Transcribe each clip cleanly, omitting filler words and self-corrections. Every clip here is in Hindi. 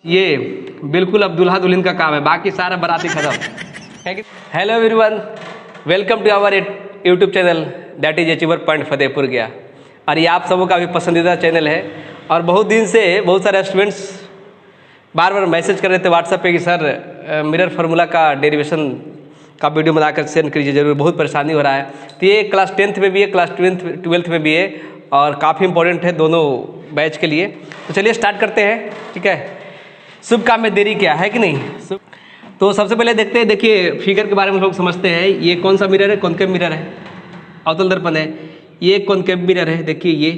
ये बिल्कुल अब दूल्हा दुल्हन का काम है, बाकी सारा बाराती खत्म। Hello everyone, welcome to our YouTube channel that is Achiever Point Fatehpur Gaya. और ये आप सबों का भी पसंदीदा चैनल है। और बहुत दिन से बहुत सारे स्टूडेंट्स बार बार मैसेज कर रहे थे व्हाट्सएप पे कि सर मिरर फार्मूला का डेरिवेशन का वीडियो बनाकर सेंड कीजिए जरूर, बहुत परेशानी हो रहा है। तो ये क्लास 10th में भी है, क्लास 12th में भी है और काफ़ी इंपॉर्टेंट है दोनों बैच के लिए। तो चलिए स्टार्ट करते हैं, ठीक है। शुभ काम में देरी क्या है कि नहीं। तो सबसे पहले देखते हैं, देखिए फिगर के बारे में लोग समझते हैं। ये कौन सा मिरर है? कॉनकेव मिरर है, अवतल दर्पण है। ये कॉनकेव मिरर है, देखिए ये,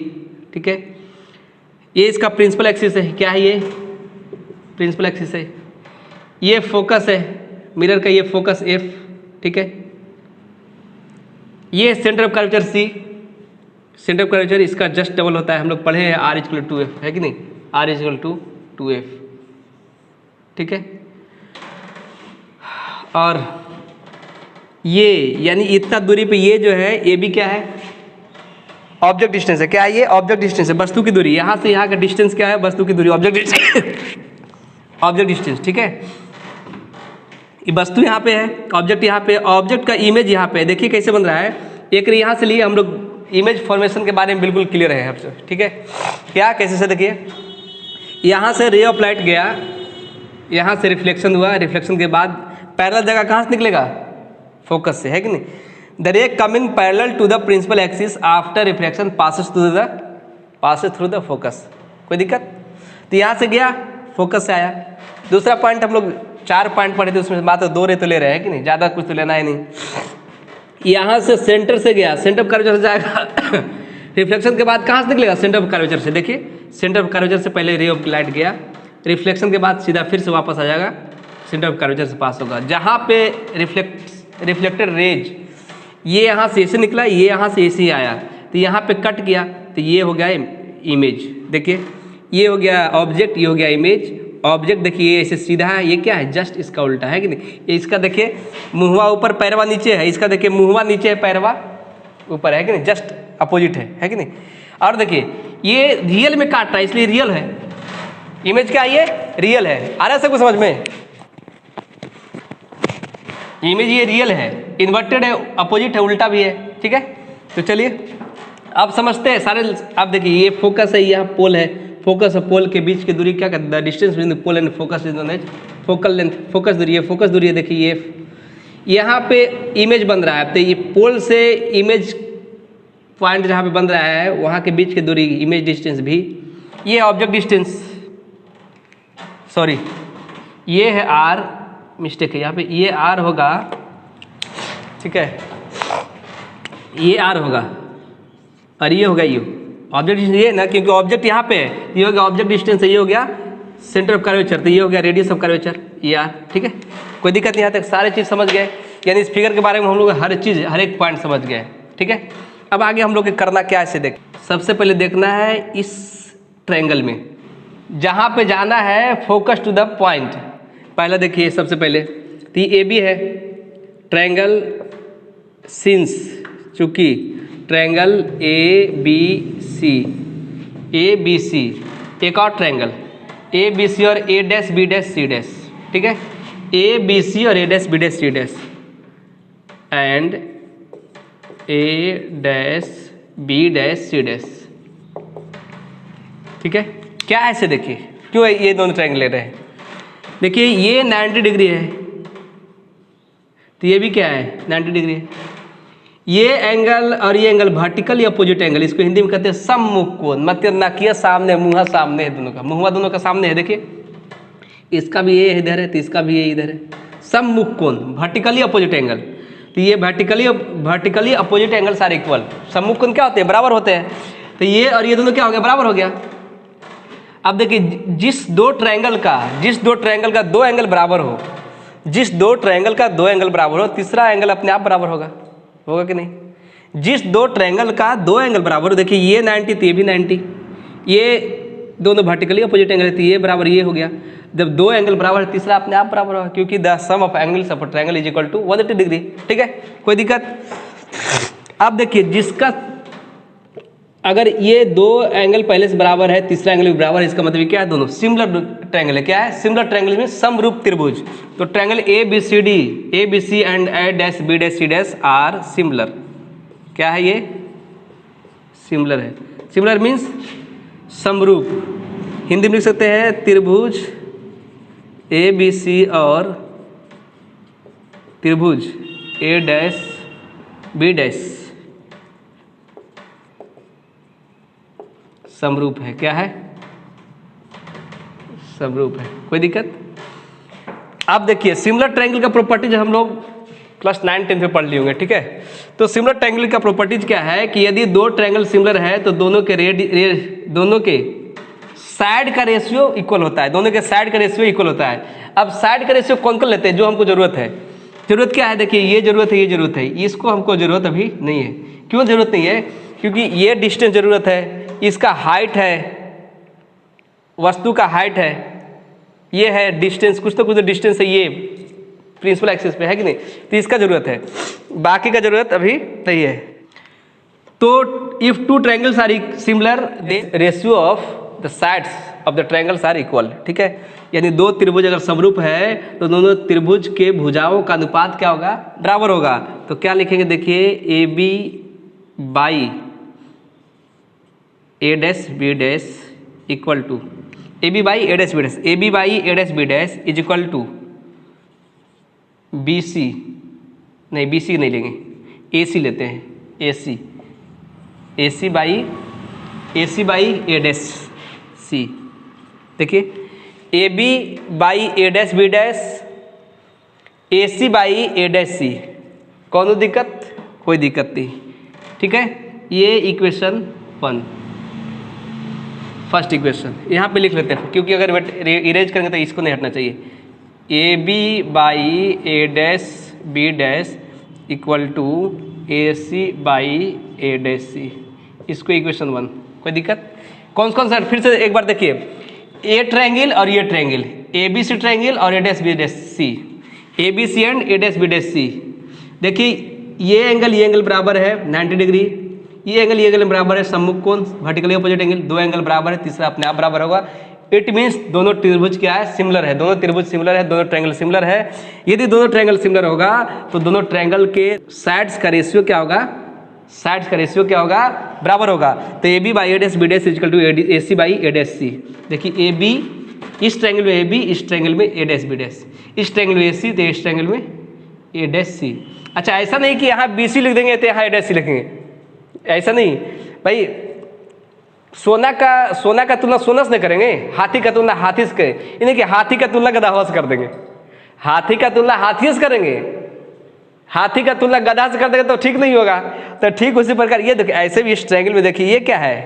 ठीक है। ये इसका प्रिंसिपल एक्सिस है, क्या है ये? प्रिंसिपल एक्सिस है। ये फोकस है मिरर का, ये फोकस एफ, ठीक है। ये centre of curvature C, centre of curvature इसका जस्ट डबल होता है। हम लोग पढ़े हैं R = 2F, है कि नहीं? R = 2F, ठीक है। और ये यानी इतना दूरी पे ये जो है ये भी क्या है? ऑब्जेक्ट डिस्टेंस है। क्या है ये? ऑब्जेक्ट डिस्टेंस है, वस्तु की दूरी। यहाँ से यहाँ का डिस्टेंस क्या है? वस्तु की दूरी, ऑब्जेक्ट डिस्टेंस। ऑब्जेक्ट डिस्टेंस, ठीक है। ये वस्तु यहाँ पे है, ऑब्जेक्ट यहाँ पे, ऑब्जेक्ट का इमेज यहाँ पे। देखिए कैसे बन रहा है। एक यहाँ से लिए हम लोग इमेज फॉर्मेशन के बारे में बिल्कुल क्लियर है आपसे, ठीक है। क्या कैसे से देखिए, यहाँ से रे ऑफ लाइट गया, यहाँ से रिफ्लेक्शन हुआ, रिफ्लेक्शन के बाद पैरेलल जगह कहाँ से निकलेगा? फोकस से, है कि नहीं। The ray coming parallel to the principal axis after reflection passes through the focus. कोई दिक्कत? तो यहाँ से गया, फोकस से आया। दूसरा पॉइंट हम लोग 4 पॉइंट पढ़े थे, उसमें मात्र 2 रे तो ले रहे हैं कि नहीं, ज़्यादा कुछ तो लेना है नहीं। यहाँ से सेंटर से गया, सेंटर ऑफ कर्वेचर से जाएगा। रिफ्लेक्शन के बाद कहाँ से निकलेगा? सेंटर ऑफ कर्वेचर से। देखिए सेंटर ऑफ कर्वेचर से पहले रे ऑफ लाइट गया, रिफ्लेक्शन के बाद सीधा फिर से वापस आ जाएगा, सेंटर ऑफ कर्वेचर से पास होगा। जहाँ पे रिफ्लेक्टेड रेज ये यहाँ से ऐसे निकला, ये यहाँ से ऐसे ही आया, तो यहाँ पे कट गया, तो ये हो गया इमेज। देखिए ये हो गया ऑब्जेक्ट, ये हो गया इमेज। ऑब्जेक्ट देखिए ऐसे सीधा है, ये क्या है? जस्ट इसका उल्टा, है कि नहीं। इसका देखिए मुहवा ऊपर पैरवा नीचे है, इसका देखिए मुहवा नीचे है पैरवा ऊपर, है कि नहीं, जस्ट अपोजिट है कि नहीं। और देखिए ये रियल में काट रहा है, इसलिए रियल है। इमेज क्या है? ये रियल है। आ रहा है सबको समझ में? इमेज ये रियल है, इन्वर्टेड है, अपोजिट है, उल्टा भी है, ठीक है। तो चलिए अब समझते हैं सारे। अब देखिए ये फोकस है, यह पोल है। फोकस और पोल के बीच की दूरी क्या कहते हैं? The distance between the pole and focus is known as focal length. Focus दूरी है, फोकस दूरी है। देखिए ये यहाँ पे इमेज बन रहा है, तो ये पोल से इमेज पॉइंट जहाँ पे बन रहा है वहाँ के बीच की दूरी, इमेज डिस्टेंस भी। ये ऑब्जेक्ट डिस्टेंस, सॉरी ये है R, मिस्टेक है यहाँ पे, ये R होगा, ठीक है। ये R होगा और ये होगा यू। ऑब्जेक्ट डिस्टेंस ये ना, क्योंकि ऑब्जेक्ट यहाँ पे है, ये हो गया ऑब्जेक्ट डिस्टेंस, ये हो गया सेंटर ऑफ कर्वेचर, तो ये हो गया रेडियस ऑफ कर्वेचर, ये R, ठीक है। कोई दिक्कत नहीं, यहाँ तक सारे चीज़ समझ गए। यानी इस फिगर के बारे में हम लोग हर चीज़, हर एक पॉइंट समझ गए, ठीक है। अब आगे हम लोग करना क्या है, इसे देख। सबसे पहले देखना है इस ट्रायंगल में जहाँ पे जाना है फोकस टू द पॉइंट। पहले देखिए सबसे पहले तो ये AB है, ट्रायंगल सिंस, चूंकि ट्रायंगल ABC, एक और ट्रायंगल ABC और A', ठीक है। ABC और A', एंड A', ठीक है। क्या है इसे देखिए, क्यों ये दोनों ट्रायंगल ले रहे हैं? देखिए ये 90 डिग्री है, तो ये भी क्या है? 90 डिग्री है। ये एंगल और ये एंगल वर्टिकल या अपोजिट एंगल, इसको हिंदी में कहते हैं सम्मुख कोण। मतलब नाकिया सामने, मुँह सामने है, दोनों का मुँह दोनों का सामने है। देखिए इसका भी ये इधर है, तो इसका भी ये इधर है। सम्मुख कोण, वर्टिकली अपोजिट एंगल। तो ये वर्टिकली अपोजिट एंगल सारे इक्वल। सम्मुख कोण क्या होते हैं? बराबर होते हैं। तो ये और ये दोनों क्या हो गया? बराबर हो गया। अब देखिए जिस दो ट्रायंगल का दो एंगल बराबर हो, जिस दो ट्रायंगल का दो एंगल बराबर हो, तीसरा एंगल अपने आप बराबर होगा कि नहीं। जिस दो ट्रायंगल का दो एंगल बराबर हो, देखिए ये 90 तो ये भी 90, ये दोनों वर्टिकली अपोजिट एंगल है, ये बराबर ये हो गया। जब दो एंगल बराबर है, तीसरा अपने आप बराबर होगा, क्योंकि the sum of angles of triangle is equal to 180 degree, ठीक है। कोई दिक्कत? अब देखिए जिसका अगर ये दो एंगल पहले से बराबर है, तीसरा एंगल भी बराबर है, इसका मतलब क्या है, दोनों सिमिलर ट्रायंगल है। क्या है? सिमिलर ट्रायंगल में समरूप त्रिभुज। तो triangle A B C and A dash B dash C dash are similar. क्या है ये? सिमिलर है। सिमिलर मीन्स समरूप। हिंदी में लिख सकते हैं त्रिभुज ए बी सी और त्रिभुज ए डैश बी डैश समरूप है। क्या है? समरूप है। कोई दिक्कत? आप देखिए सिमिलर ट्रायंगल का प्रॉपर्टीज हम लोग क्लास 9 10 में पढ़ लिए होंगे, ठीक है। तो सिमिलर ट्रायंगल का प्रॉपर्टीज क्या है कि यदि दो ट्रायंगल सिमिलर है तो दोनों के साइड का रेशियो इक्वल होता है। दोनों के साइड का रेशियो इक्वल होता है। अब साइड का रेशियो कौन कौन लेते हैं? जो हमको जरूरत है। जरूरत क्या है? देखिए ये जरूरत है, ये जरूरत है, इसको हमको जरूरत अभी नहीं है। क्यों जरूरत नहीं है? क्योंकि ये डिस्टेंस जरूरत है, इसका हाइट है, वस्तु का हाइट है, ये है डिस्टेंस, कुछ तो डिस्टेंस है ये प्रिंसिपल एक्सिस पे, है कि नहीं। तो इसका जरूरत है, बाकी का जरूरत अभी नहीं है। तो if two triangles are similar the ratio of the sides of the triangles are equal, ठीक है। यानी दो त्रिभुज अगर समरूप है तो दोनों त्रिभुज के भुजाओं का अनुपात क्या होगा? बराबर होगा। तो क्या लिखेंगे? देखिए A B by A dash B dash equal to A B by A dash B dash, A B by A dash B dash is equal to B C, नहीं बी सी नहीं लेंगे, ए सी लेते हैं, ए C by A dash C. देखिए A B by A dash B dash, A C by A dash C. कौन दिक्कत? कोई दिक्कत नहीं, ठीक है। ये इक्वेशन 1 फर्स्ट इक्वेशन यहाँ पे लिख लेते हैं, क्योंकि अगर इरेज करेंगे तो इसको नहीं हटना चाहिए। A B by A dash B dash equal to A C by A dash C, इसको इक्वेशन 1। कोई दिक्कत? कौन कौन सा? फिर से एक बार देखिए, ए ट्रायंगल और ये triangle, A B C triangle और A dash B dash C, A B C and A dash B dash C. देखिए ये एंगल बराबर है 90 डिग्री, ये एंगल बराबर है सम्मुख कोण वर्टिकली अपोजिट एंगल, दो एंगल बराबर है, तीसरा अपने आप बराबर होगा। इट मीन्स दोनों त्रिभुज क्या है? सिमिलर है। दोनों त्रिभुज सिमिलर है, दोनों ट्रायंगल सिमिलर है। यदि दोनों ट्रायंगल सिमिलर होगा तो दोनों ट्रायंगल के साइड्स का रेशियो क्या होगा? साइड्स का रेशियो क्या होगा? बराबर होगा। तो A B by A dash B dash equal to A C by A dash C. देखिए ए बी, इस ट्रायंगल में ए बी, इस ट्रायंगल में ए डैश बी डैश, इस ट्रायंगल में ए सी, तो इस ट्रायंगल में ए डैश सी। अच्छा ऐसा नहीं कि यहाँ बी सी लिख देंगे तो यहाँ ए डैश सी लिखेंगे, ऐसा नहीं भाई। सोना का तुलना सोना से नहीं करेंगे, हाथी का तुलना हाथी से करें, यानी कि हाथी का तुलना गधा से कर देंगे, हाथी का तुलना हाथी से करेंगे, हाथी का तुलना गधा से कर देंगे तो ठीक नहीं होगा। तो ठीक उसी प्रकार ये देखिए, ऐसे भी इस ट्रायंगल में देखिए ये क्या है?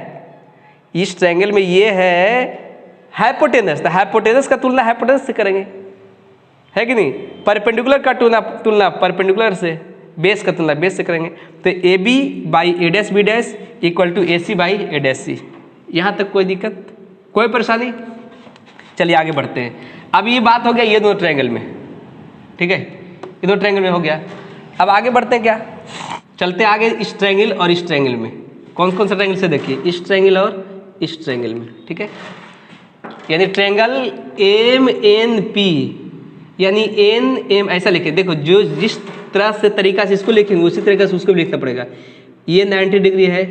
इस ट्रायंगल में ये है हाइपोटेनस, तो हाइपोटेनस का तुलना हाइपोटेनस से करेंगे, है कि नहीं। परपेंडिकुलर का तुलना परपेंडिकुलर से, बेस का तुलना बेस से करेंगे। तो A B by A dash B dash equal to A C by A dash C. यहाँ तक कोई दिक्कत, कोई परेशानी? चलिए आगे बढ़ते हैं। अब ये बात हो गया ये दोनों ट्रायंगल में, ठीक है, ये दोनों ट्रायंगल में हो गया। अब आगे बढ़ते हैं, क्या चलते हैं आगे इस ट्रायंगल और इस ट्रायंगल में। कौन कौन सा ट्रायंगल से? देखिए इस ट्रायंगल और इस ट्रायंगल में, ठीक है। यानी ट्रायंगल एम एन पी, यानी एन एम ऐसा लिखे। देखो जो जिस तरह से तरीका से इसको लिखेंगे उसी तरीके से उसको भी लिखना पड़ेगा। ये 90 डिग्री है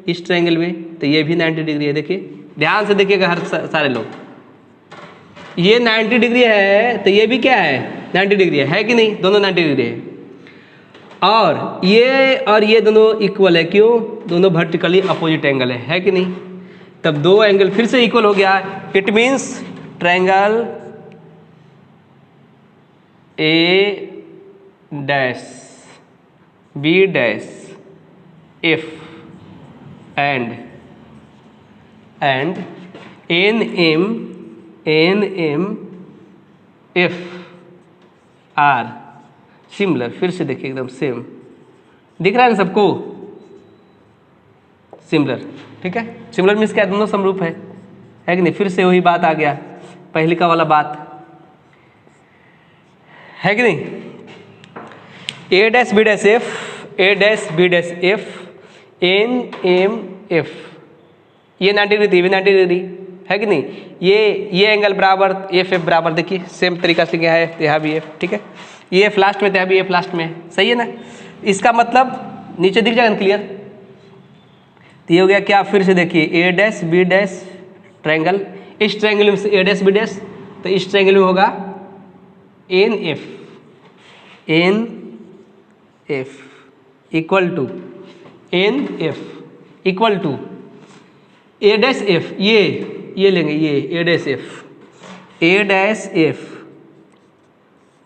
इस ट्रायंगल में, तो ये भी 90 डिग्री है। देखिए ध्यान से देखिएगा हर सारे लोग, ये 90 डिग्री है तो ये भी क्या है? 90 डिग्री है कि नहीं? दोनों 90 डिग्री है। और ये दोनों इक्वल है, क्यों? दोनों वर्टिकली अपोजिट एंगल है कि नहीं। तब दो एंगल फिर से इक्वल हो गया। It means triangle A dash B dash F and N M F are similar. फिर से देखिए एकदम सेम दिख रहा है ना सबको? सिमिलर, ठीक है। सिमिलर मीन्स क्या? दोनों समरूप है कि नहीं। फिर से वही बात आ गया, पहले का वाला बात, है कि नहीं। A dash B dash F, A dash B dash F, N M F ये 90 डिग्री, ये भी 90 डिग्री है कि नहीं। ये एंगल बराबर एफ बराबर, देखिए सेम तरीका से क्या है, यहाँ भी एफ, ठीक है। ये एफ लास्ट में, यहाँ भी एफ लास्ट में, सही है ना। इसका मतलब नीचे दिख जाएगा क्लियर। तो ये हो गया क्या, फिर से देखिए ए डैश बी डैश ट्रायंगल, इस ट्रायंगल में ए डैश बी डैश, तो इस ट्रायंगल में होगा N F equal to N F equal to A dash F, ये लेंगे, ये A dash F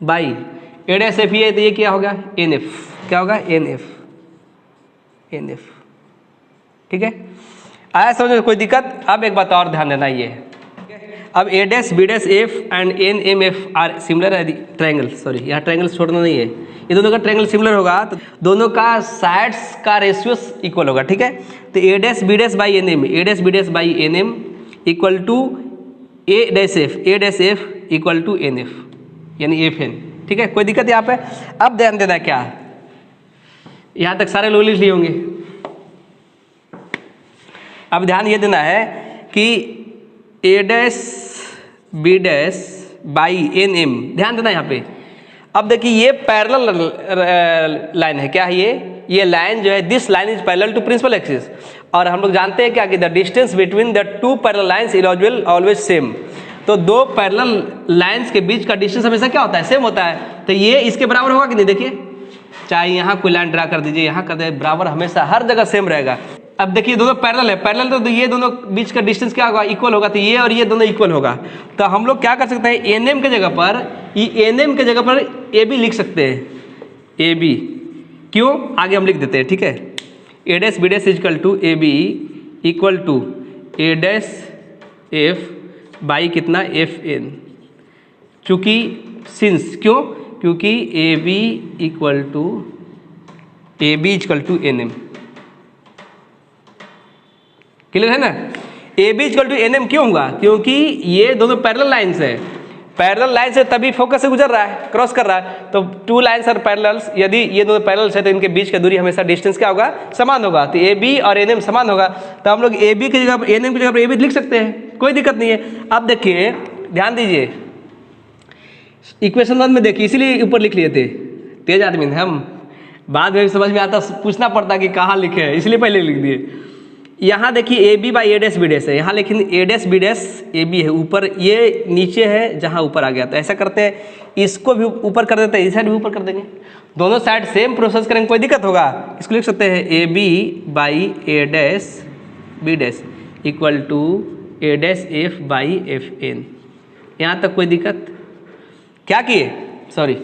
by A dash F, ये तो ये क्या होगा एन एफ, क्या होगा एन एफ, ठीक है। आया समझ में कोई दिक्कत। अब एक बात और ध्यान देना, ये अब A dash B dash F and N M F are similar है ट्रायंगल, सॉरी यहाँ ट्रायंगल छोड़ना नहीं है, ये दोनों का ट्रायंगल सिमिलर होगा तो दोनों का साइड्स का रेशियो इक्वल होगा, ठीक है। तो A dash B dash by N M, A dash B dash by N M equal to A dash F equal to N F, यानी एफ एन, ठीक है। कोई दिक्कत यहाँ पे। अब ध्यान देना क्या, यहाँ तक सारे लोग लिख लिए होंगे। अब ध्यान ये देना है कि A dash B dash by N M, ध्यान देना यहाँ पे। अब देखिए ये पैरेलल लाइन है, क्या है ये लाइन जो है, this line is parallel to principal axis, और हम लोग जानते हैं क्या कि the distance between the two parallel lines is always same. तो दो पैरेलल लाइंस के बीच का डिस्टेंस हमेशा क्या होता है, सेम होता है। तो ये इसके बराबर होगा कि नहीं, देखिए चाहे यहाँ कोई लाइन ड्रा कर दीजिए, यहाँ कर दे, बराबर हमेशा हर जगह सेम रहेगा। अब देखिए दोनों पैरेलल है, पैरेलल तो ये दोनों बीच का डिस्टेंस क्या होगा, इक्वल होगा। तो ये और ये दोनों इक्वल होगा। तो हम लोग क्या कर सकते हैं, एन एम के जगह पर, एन एम के जगह पर ए बी लिख सकते हैं, ए बी, क्यों, आगे हम लिख देते हैं, ठीक है। A dash B dash equal to A B equal to A dash F by कितना एफ एन, चूँकि सिंस, क्यों, क्योंकि A B equal to N M, clear है ना। A B equal to N M क्यों होगा, क्योंकि ये दोनों पैरेलल लाइन्स है, पैरेलल लाइन से तभी फोकस से गुजर रहा है, क्रॉस कर रहा है। तो टू लाइन्स आर पैरेलल्स, यदि ये दोनों पैरेलल्स है तो इनके बीच की दूरी हमेशा डिस्टेंस क्या होगा, समान होगा। तो ए बी और एन एम समान होगा, तो हम लोग ए बी की जगह एन एम की जगह पर ए बी लिख सकते हैं, कोई दिक्कत नहीं है। अब देखिए ध्यान दीजिए, इक्वेशन 1 में देखिए, इसीलिए ऊपर लिख लिए थे, तेज आदमी हम, बाद में समझ में आता, पूछना पड़ता कि कहाँ लिखे हैं, इसलिए पहले लिख दिए। यहाँ देखिए A B by A dash B dash है, यहाँ लेकिन A dash B dash A B है, ऊपर ये नीचे है जहाँ ऊपर आ गया। तो ऐसा करते हैं, इसको भी ऊपर कर देते हैं, इस साइड भी ऊपर कर देंगे, दोनों साइड सेम प्रोसेस करेंगे, कोई दिक्कत होगा। इसको लिख सकते हैं A B by A dash B dash equal to A dash F by F N. यहाँ तक कोई दिक्कत, क्या किए, सॉरी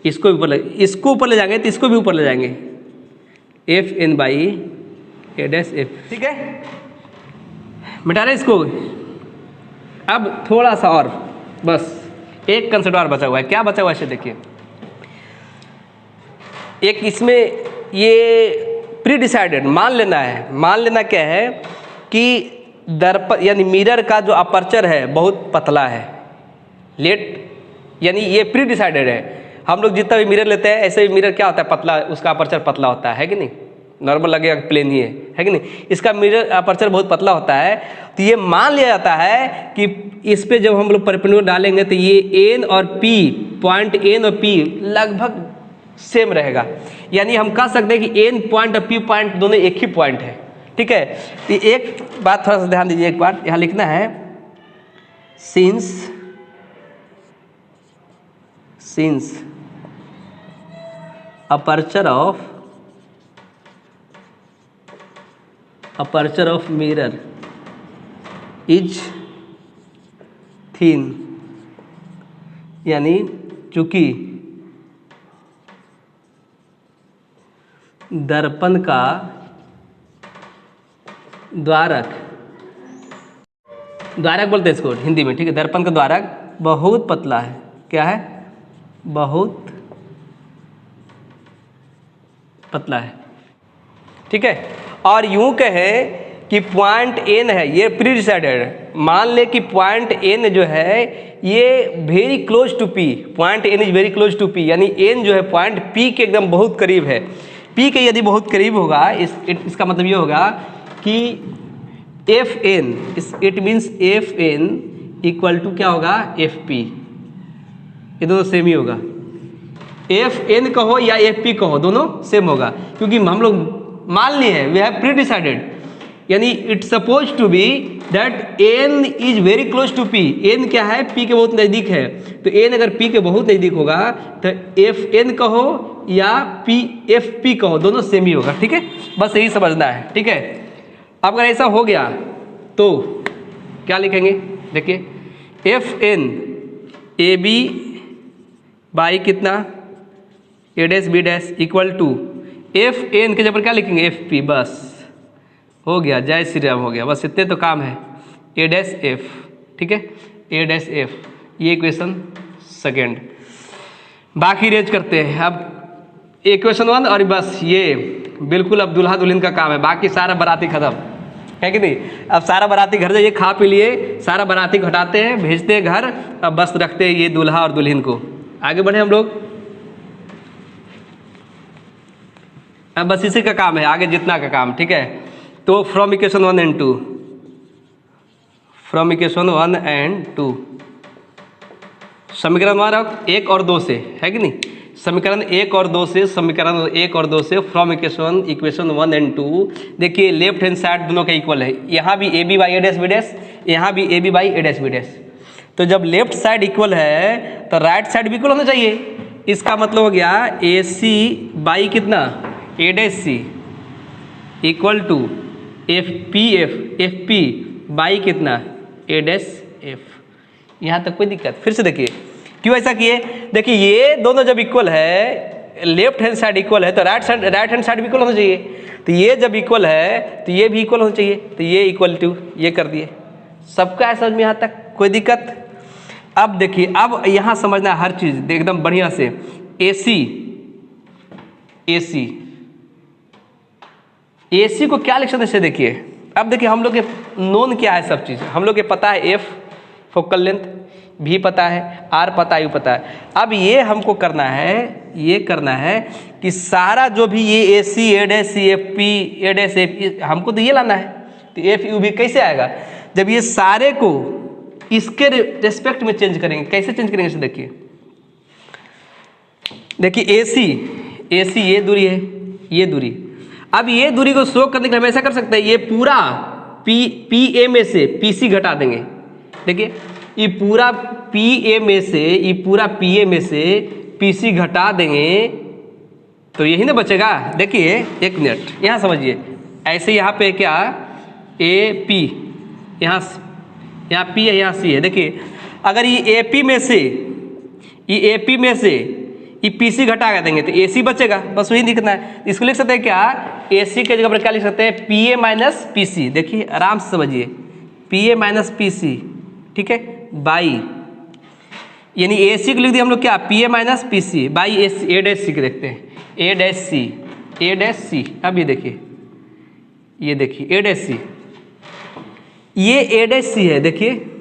इसको ऊपर ले जाएंगे, तो इसको भी ऊपर ले जाएंगे, F N by A dash F, ठीक है। मिटा रहे इसको। अब थोड़ा सा और, बस एक कंसेप्ट और बचा हुआ है, क्या बचा हुआ है इसे देखिए। एक इसमें ये प्री डिसाइडेड मान लेना है, मान लेना क्या है कि दर्पण यानी मिरर का जो अपर्चर है बहुत पतला है, यानी ये प्री डिसाइडेड है। हम लोग जितना भी मिरर लेते हैं, ऐसे भी मिरर क्या होता है, पतला, उसका अपर्चर पतला होता है कि नहीं, नॉर्मल लगेगा प्लेन ही है कि नहीं। इसका मिरर अपर्चर बहुत पतला होता है। तो ये मान लिया जाता है कि इस पे जब हम लोग परपेंडिकुलर डालेंगे तो ये एन और पी, पॉइंट एन और पी लगभग सेम रहेगा। यानी हम कह सकते हैं कि एन पॉइंट और पी पॉइंट दोनों एक ही पॉइंट है, ठीक है। तो एक बात थोड़ा सा ध्यान दीजिए, एक बात यहाँ लिखना है, since aperture of mirror is thin, यानी चूंकि दर्पण का द्वारक बोलते हैं इसको हिंदी में, ठीक है। दर्पण का द्वारक बहुत पतला है, क्या है, बहुत पतला है, ठीक है। और यूं कहे कि पॉइंट एन है, ये प्री डिसाइडेड है, मान ले कि पॉइंट एन जो है ये very close to P, point N is very close to P, यानी एन जो है पॉइंट पी के एकदम बहुत करीब है। पी के यदि बहुत करीब होगा, इसका मतलब ये होगा कि F N, it means F N equal to क्या होगा, एफ पी। ये दोनों सेम ही होगा, एफ एन कहो या एफ पी कहो दोनों सेम होगा, क्योंकि हम लोग मान लिए हैं, वी हैव प्री डिसाइडेड, यानी it's suppose to be that N is very close to P. N क्या है, पी के बहुत नज़दीक है, तो एन अगर पी के बहुत नज़दीक होगा तो एफ एन कहो या पी एफ पी कहो दोनों सेम ही होगा। ठीक है, बस यही समझना है। ठीक है, अब अगर ऐसा हो गया तो क्या लिखेंगे, देखिए F N A B by कितना A dash B dash equal to F N के जगह पर क्या लिखेंगे, एफ पी। बस हो गया, जय श्री राम, हो गया, बस इतने तो काम है, ए डैश एफ। ठीक है, ए डैश एफ, ये इक्वेशन सेकेंड। बाकी रेज करते हैं अब इक्वेशन 1, और बस ये बिल्कुल अब दूल्हा दुल्हन का काम है, बाकी सारा बाराती खत्म है कि नहीं। अब सारा बाराती घर जाइए, खा पी लिए, सारा बाराती हटाते हैं, भेजते हैं घर, अब बस रखते हैं ये दूल्हा और दुल्हन को। आगे बढ़े हम लोग, अब बस इसी का काम है, आगे जितना का काम। ठीक है, तो from equation 1 and 2, from equation 1 and 2 समीकरण हमारा 1 और 2 से है कि नहीं, समीकरण 1 और 2 से, समीकरण 1 और 2 से फ्रॉम इक्वेशन 1 and 2। देखिए लेफ्ट हैंड साइड दोनों का इक्वल है, यहाँ भी A B by A dash B dash, यहाँ भी A B by A dash B dash. तो जब लेफ्ट साइड इक्वल है तो राइट साइड भी इक्वल होना चाहिए। इसका मतलब हो गया ए सी बाई कितना, A dash C equal to F P by कितना, ए डैश एफ। यहाँ तक कोई दिक्कत, फिर से देखिए क्यों ऐसा किए। देखिए ये दोनों जब इक्वल है, लेफ्ट हैंड साइड इक्वल है तो राइट हैंड साइड भी इक्वल होना चाहिए। तो ये जब इक्वल है तो ये भी इक्वल होना चाहिए, तो ये इक्वल टू ये कर दिए। सबका है समझ में यहाँ तक, कोई दिक्कत। अब देखिए, अब यहाँ समझना है हर चीज़ एकदम बढ़िया से। ए सी को क्या लिख सकते हैं, देखिए अब देखिए हम लोग के नोन क्या है, सब चीज़ हम लोग के पता है, एफ फोकल लेंथ भी पता है, आर पता है, यू पता है। अब ये हमको करना है, ये करना है कि सारा जो भी ये ए C, A dash C, F P, A dash F, हमको तो ये लाना है। तो एफ यू भी कैसे आएगा, जब ये सारे को इसके रेस्पेक्ट में चेंज करेंगे। कैसे चेंज करेंगे इसे देखिए, देखिए ए सी ये दूरी है, ये दूरी। अब ये दूरी को शो करने के लिए हम ऐसा कर सकते हैं, ये पूरा पी ए में से पी सी घटा देंगे। देखिए ये पूरा पी ए में से, ये पूरा पी ए में से पी सी घटा देंगे तो यही ना बचेगा। देखिए एक मिनट यहाँ समझिए, ऐसे यहाँ पे क्या ए पी, यहाँ पी है, यहाँ सी है। देखिए अगर ये ए पी में से, ये पी सी घटा कर देंगे तो ए सी बचेगा, बस वही दिखना है। इसको लिख सकते हैं क्या, ए सी के जगह पर क्या लिख सकते हैं, P A minus P C. देखिए आराम से समझिए, P A minus P C, ठीक है, बाई, यानी ए सी को लिख दिया हम लोग क्या, P A minus P C by A C, A dash C के देखते हैं, ए डैश सी। अब ये देखिए ए डैश सी, ये ए डैश सी है। देखिए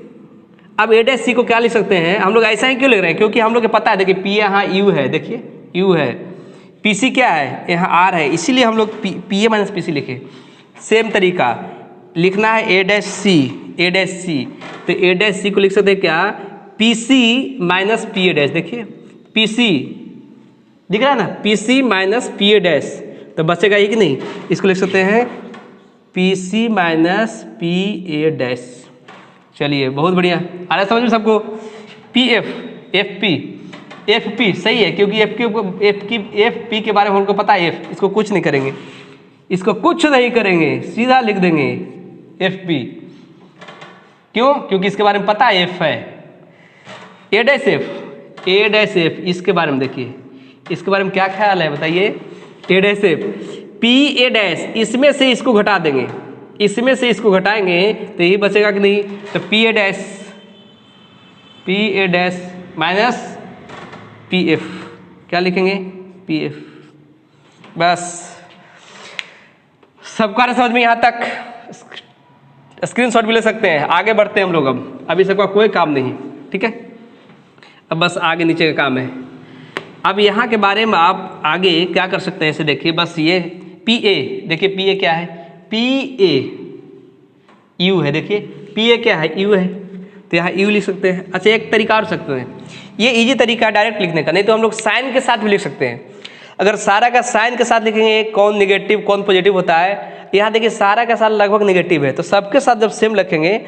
अब ए डैश सी को क्या लिख सकते हैं हम लोग, ऐसा ही क्यों लिख रहे हैं, क्योंकि हम लोग को पता है, देखिए पी यहाँ यू है, देखिए यू है, पी सी क्या है, यहाँ आर है, इसीलिए हम लोग P A minus P C लिखे। सेम तरीका लिखना है ए डैश सी, तो ए डैश सी को लिख सकते हैं क्या, P C minus P A dash. देखिए पी सी दिख रहा है ना, P C minus P A dash, तो बचेगा ये कि नहीं, इसको लिख सकते हैं P C minus P A dash. चलिए बहुत बढ़िया, आ रहा समझ में सबको। पी एफ, एफ पी सही है, क्योंकि एफ पी के बारे में हमको पता है, एफ इसको कुछ नहीं करेंगे, सीधा लिख देंगे एफ पी। क्यों, क्योंकि इसके बारे में पता है, एफ है। ए डैश एफ, इसके बारे में देखिए, इसके बारे में क्या ख्याल है बताइए। A dash F, P A dash, इसमें से इसको घटा देंगे, इसमें से इसको घटाएंगे तो यही बचेगा कि नहीं, तो P A dash minus P F, क्या लिखेंगे, पी एफ। बस सबका समझ में यहाँ तक, स्क्रीनशॉट भी ले सकते हैं। आगे बढ़ते हैं हम लोग, अब अभी सबका कोई काम नहीं, ठीक है, अब बस आगे नीचे का काम है। अब यहाँ के बारे में आप आगे क्या कर सकते हैं, इसे देखिए, बस ये पी ए, देखिए पी ए क्या है, पी यू है, देखिए पी ए क्या है, यू है, तो यहाँ यू लिख सकते हैं। अच्छा एक तरीका और सकते हैं, ये इजी तरीका है डायरेक्ट लिखने का, नहीं तो हम लोग साइन के साथ भी लिख सकते हैं। अगर सारा का साइन के साथ लिखेंगे कौन नेगेटिव कौन पॉजिटिव होता है, यहाँ देखिए सारा का सारा लगभग नेगेटिव है, तो सबके साथ जब सेम लिखेंगे,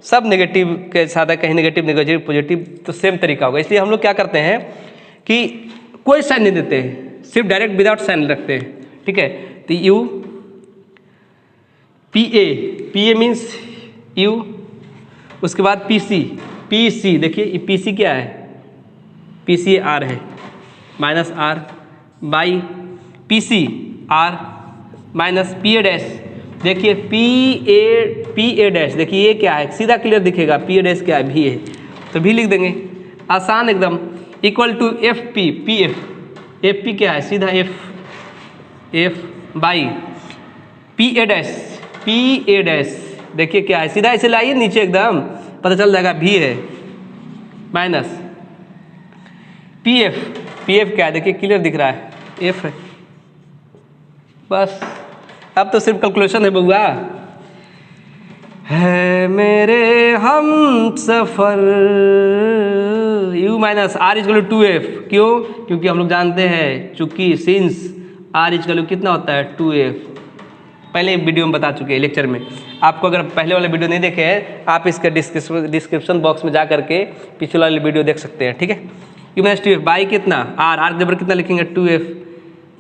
सब नेगेटिव के साथ है, कहीं नेगेटिव नेगेटिव पॉजिटिव, तो सेम तरीका होगा। इसलिए हम लोग क्या करते हैं कि कोई साइन नहीं देते हैं, सिर्फ डायरेक्ट विदाउट साइन रखते हैं, ठीक है। तो U P A means you, उसके बाद पी सी, देखिए ये पी सी क्या है, पी सी आर है, minus R by P C R minus P A dash, देखिए पी ए डैश, देखिए ये क्या है, सीधा क्लियर दिखेगा, पी ए डैश क्या है, भी है, तो भी लिख देंगे, आसान एकदम, equal to F P F P क्या है, सीधा F by P A dash, देखिए क्या है, सीधा इसे लाइए नीचे एकदम पता चल जाएगा, भी है, माइनस पी एफ क्या है, देखिए क्लियर दिख रहा है, एफ है, बस अब तो सिर्फ कैलकुलेशन है बउआ। है मेरे हम सफ़र, U minus R is two F, क्यों, क्योंकि हम लोग जानते हैं चूंकि सिंस आर इज कितना होता है 2f, पहले वीडियो में बता चुके हैं लेक्चर में। आपको अगर पहले वाले वीडियो नहीं देखे हैं, आप इसका डिस्क्रिप्शन बॉक्स में जा करके पिछले वाले वीडियो देख सकते हैं, ठीक है। यू माइनस 2f बाई कितना आर के बराबर कितना लिखेंगे 2f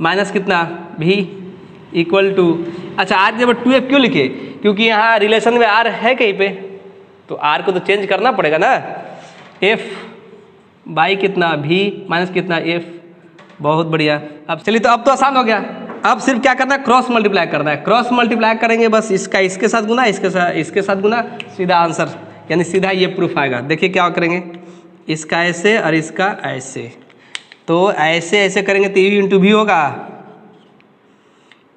माइनस कितना भी इक्वल टू, अच्छा आर के बराबर 2f क्यों लिखे, क्योंकि यहाँ रिलेशन में आर है कहीं पे, तो आर को तो चेंज करना पड़ेगा ना, f बाई कितना भी माइनस कितना f, बहुत बढ़िया। अब चलिए तो अब तो आसान हो गया, अब सिर्फ क्या करना है, क्रॉस मल्टीप्लाई करना है, क्रॉस मल्टीप्लाई करेंगे बस, इसका इसके साथ गुना, इसके साथ गुना, सीधा आंसर, यानी सीधा ये प्रूफ आएगा। देखिए क्या करेंगे, इसका ऐसे और इसका ऐसे, तो ऐसे करेंगे तो यू इंटू भी होगा,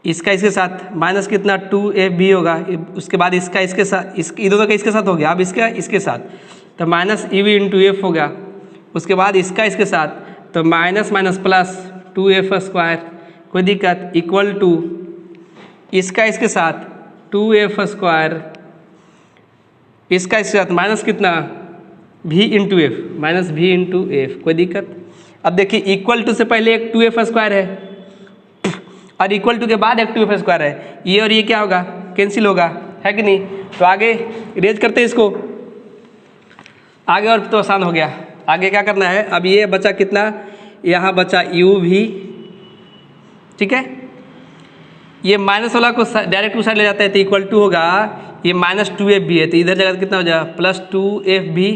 इसका इसके साथ माइनस कितना 2f भी होगा, उसके बाद इसका इसके साथ, ये दोनों का इसके साथ हो गया, अब इसका इसके साथ तो माइनस यू इंटू एफ हो गया, उसके बाद इसका इसके साथ तो minus minus plus 2f square, कोई दिक्कत, इक्वल टू इसका इसके साथ 2f स्क्वायर, इसका इसके साथ माइनस कितना v into F, minus v into F, कोई दिक्कत। अब देखिए इक्वल टू से पहले एक 2f स्क्वायर है और इक्वल टू के बाद एक 2f स्क्वायर है, ये और ये क्या होगा, कैंसिल होगा, है कि नहीं। तो आगे इरेज करते हैं इसको, आगे और तो आसान हो गया। आगे क्या करना है, अब ये बचा कितना, यहाँ बचा u भी, ठीक है, ये माइनस वाला को डायरेक्ट टू साइड ले जाता है तो इक्वल टू होगा, ये माइनस 2f भी है तो इधर जगह कितना हो जाएगा प्लस 2f भी,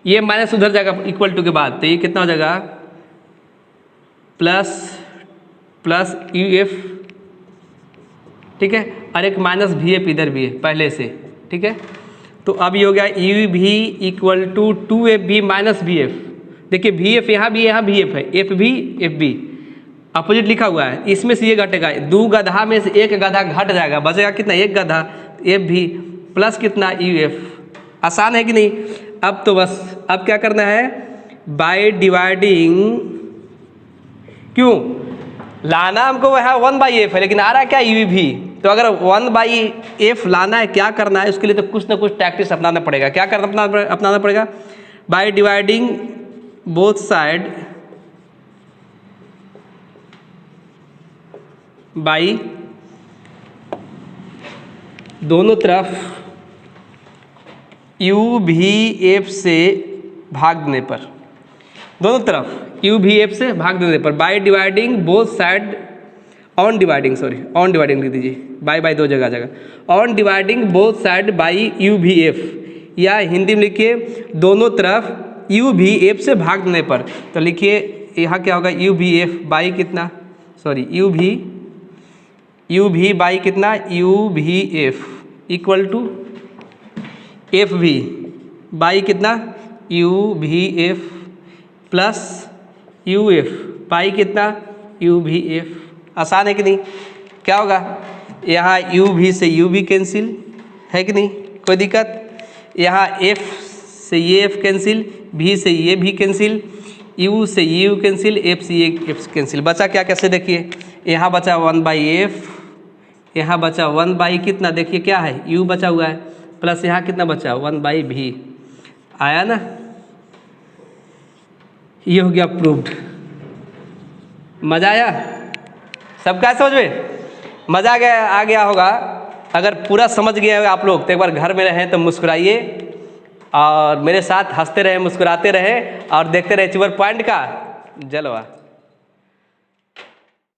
ये माइनस उधर जाएगा इक्वल टू के बाद तो ये कितना हो जाएगा प्लस uf, ठीक है, और एक माइनस vf इधर भी है पहले से, ठीक है। तो अब ये हो गया u भी इक्वल टू 2f भी माइनस vf, देखिए vf यहाँ भी vf है, f भी अपोजिट लिखा हुआ है, इसमें से ये घटेगा, 2 गधा में से एक गधा घट जाएगा, बचेगा कितना, एक गधा, f भी प्लस कितना uf, आसान है कि नहीं। अब तो बस अब क्या करना है, बाय डिवाइडिंग, क्यों लाना हमको वह 1/f है, लेकिन आ रहा है क्या u भी, तो अगर 1/f लाना है क्या करना है, उसके लिए तो कुछ ना कुछ टैक्टिस अपनाना पड़ेगा। क्या करना अपनाना पड़ेगा, by dividing both side by, दोनों तरफ u भी f से भाग देने पर, दोनों तरफ u भी f से भाग देने पर, by dividing both side, on dividing लिख दीजिए, बाय दो जगह, on dividing both side by u भी f, या हिंदी में लिखिए दोनों तरफ u भी f से भाग देने पर, तो लिखिए यहाँ क्या होगा, u भी f बाई कितना, सॉरी u भी बाई कितना, u भी f इक्वल टू f भी बाई कितना, u भी f प्लस uf बाई कितना, u भी f, आसान है कि नहीं। क्या होगा, यहाँ u भी से u भी कैंसिल, है कि नहीं, कोई दिक्कत, यहाँ f से ये f कैंसिल, v से ये भी कैंसिल, u से u कैंसिल, f से ये f कैंसिल, बचा क्या, कैसे देखिए, यहाँ बचा 1/f, यहाँ बचा 1/, कितना देखिए क्या है, u बचा हुआ है, प्लस यहाँ कितना बचा 1/v। आया ना, ये हो गया प्रूव्ड। मजा आया सबका समझ में? मजा आ गया होगा। अगर पूरा समझ गए आप लोग तो एक बार घर में रहें तो मुस्कुराइए और मेरे साथ हंसते रहे, मुस्कुराते रहे और देखते रहे चिवर पॉइंट का जलवा।